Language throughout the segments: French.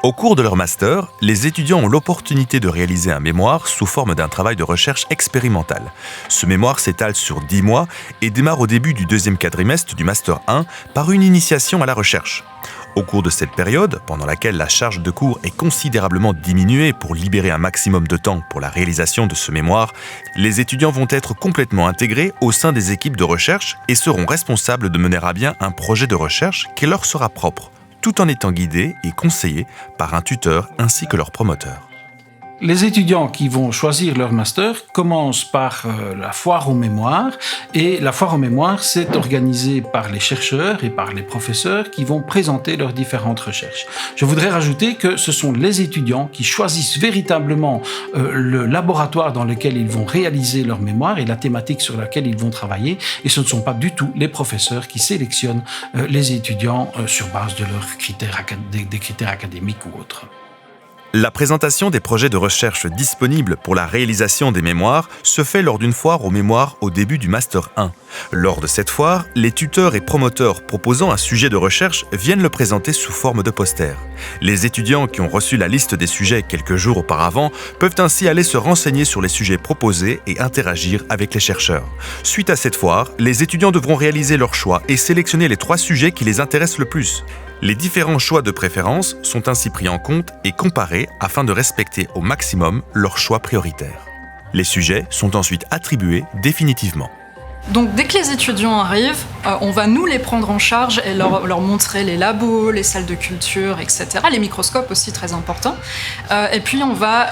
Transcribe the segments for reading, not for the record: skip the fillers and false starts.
Au cours de leur master, les étudiants ont l'opportunité de réaliser un mémoire sous forme d'un travail de recherche expérimental. Ce mémoire s'étale sur 10 mois et démarre au début du deuxième quadrimestre du Master 1 par une initiation à la recherche. Au cours de cette période, pendant laquelle la charge de cours est considérablement diminuée pour libérer un maximum de temps pour la réalisation de ce mémoire, les étudiants vont être complètement intégrés au sein des équipes de recherche et seront responsables de mener à bien un projet de recherche qui leur sera propre, tout en étant guidés et conseillés par un tuteur ainsi que leur promoteur. Les étudiants qui vont choisir leur master commencent par la foire aux mémoires. Et la foire aux mémoires, c'est organisé par les chercheurs et par les professeurs qui vont présenter leurs différentes recherches. Je voudrais rajouter que ce sont les étudiants qui choisissent véritablement le laboratoire dans lequel ils vont réaliser leur mémoire et la thématique sur laquelle ils vont travailler. Et ce ne sont pas du tout les professeurs qui sélectionnent les étudiants sur base de leurs critères, des critères académiques ou autres. La présentation des projets de recherche disponibles pour la réalisation des mémoires se fait lors d'une foire aux mémoires au début du Master 1. Lors de cette foire, les tuteurs et promoteurs proposant un sujet de recherche viennent le présenter sous forme de poster. Les étudiants qui ont reçu la liste des sujets quelques jours auparavant peuvent ainsi aller se renseigner sur les sujets proposés et interagir avec les chercheurs. Suite à cette foire, les étudiants devront réaliser leur choix et sélectionner les 3 sujets qui les intéressent le plus. Les différents choix de préférence sont ainsi pris en compte et comparés afin de respecter au maximum leurs choix prioritaires. Les sujets sont ensuite attribués définitivement. Donc dès que les étudiants arrivent, on va nous les prendre en charge et leur montrer les labos, les salles de culture, etc. Les microscopes aussi très importants. Et puis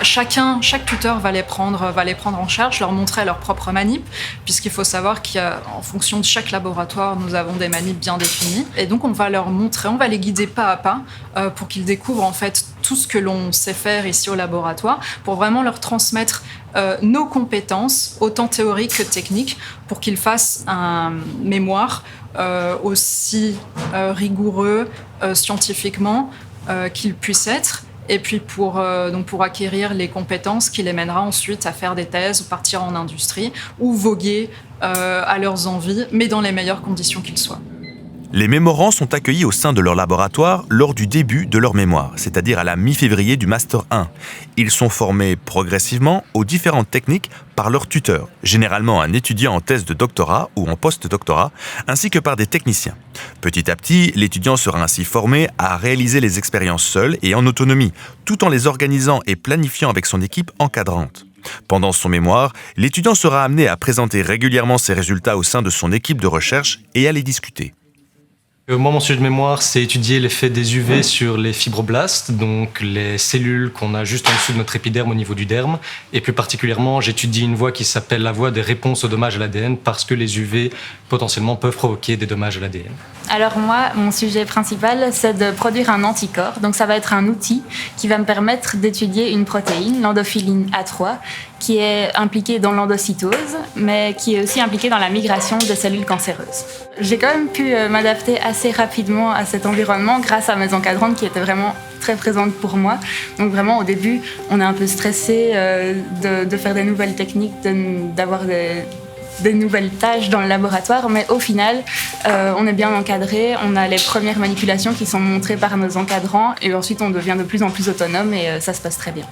chaque tuteur va les prendre en charge, leur montrer leur propre manip, puisqu'il faut savoir qu'en fonction de chaque laboratoire, nous avons des manips bien définies. Et donc on va leur montrer, on va les guider pas à pas pour qu'ils découvrent en fait tout ce que l'on sait faire ici au laboratoire, pour vraiment leur transmettre nos compétences, autant théoriques que techniques, pour qu'ils fassent un mémoire aussi rigoureux scientifiquement qu'il puisse être, et puis pour acquérir les compétences qui les mènera ensuite à faire des thèses, partir en industrie ou voguer à leurs envies, mais dans les meilleures conditions qu'ils soient. Les mémorants sont accueillis au sein de leur laboratoire lors du début de leur mémoire, c'est-à-dire à la mi-février du Master 1. Ils sont formés progressivement aux différentes techniques par leur tuteur, généralement un étudiant en thèse de doctorat ou en post-doctorat, ainsi que par des techniciens. Petit à petit, l'étudiant sera ainsi formé à réaliser les expériences seul et en autonomie, tout en les organisant et planifiant avec son équipe encadrante. Pendant son mémoire, l'étudiant sera amené à présenter régulièrement ses résultats au sein de son équipe de recherche et à les discuter. Moi, mon sujet de mémoire, c'est étudier l'effet des UV sur les fibroblastes, donc les cellules qu'on a juste en dessous de notre épiderme au niveau du derme. Et plus particulièrement, j'étudie une voie qui s'appelle la voie des réponses aux dommages à l'ADN, parce que les UV, potentiellement, peuvent provoquer des dommages à l'ADN. Alors moi, mon sujet principal, c'est de produire un anticorps. Donc ça va être un outil qui va me permettre d'étudier une protéine, l'endophyline A3, qui est impliquée dans l'endocytose, mais qui est aussi impliquée dans la migration des cellules cancéreuses. J'ai quand même pu m'adapter assez rapidement à cet environnement grâce à mes encadrantes qui étaient vraiment très présentes pour moi. Donc vraiment, au début, on est un peu stressé de faire des nouvelles techniques, d'avoir des nouvelles tâches dans le laboratoire, mais au final, on est bien encadré, on a les premières manipulations qui sont montrées par nos encadrants et ensuite on devient de plus en plus autonome et ça se passe très bien.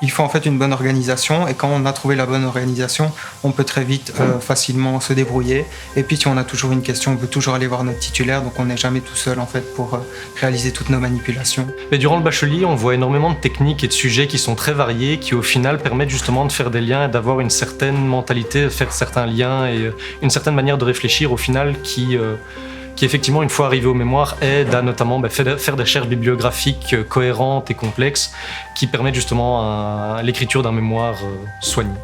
Il faut en fait une bonne organisation et quand on a trouvé la bonne organisation, on peut très vite facilement se débrouiller. Et puis si on a toujours une question, on peut toujours aller voir notre titulaire, donc on n'est jamais tout seul en fait pour réaliser toutes nos manipulations. Mais durant le bachelier, on voit énormément de techniques et de sujets qui sont très variés, qui au final permettent justement de faire des liens et d'avoir une certaine mentalité, de faire certains liens et une certaine manière de réfléchir au final qui effectivement, une fois arrivé aux mémoires, aide à notamment faire des recherches bibliographiques cohérentes et complexes qui permettent justement l'écriture d'un mémoire soigné.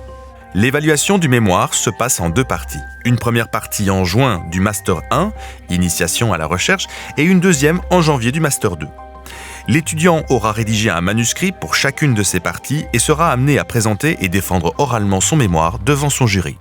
L'évaluation du mémoire se passe en 2 parties. Une première partie en juin du Master 1, initiation à la recherche, et une deuxième en janvier du Master 2. L'étudiant aura rédigé un manuscrit pour chacune de ces parties et sera amené à présenter et défendre oralement son mémoire devant son jury.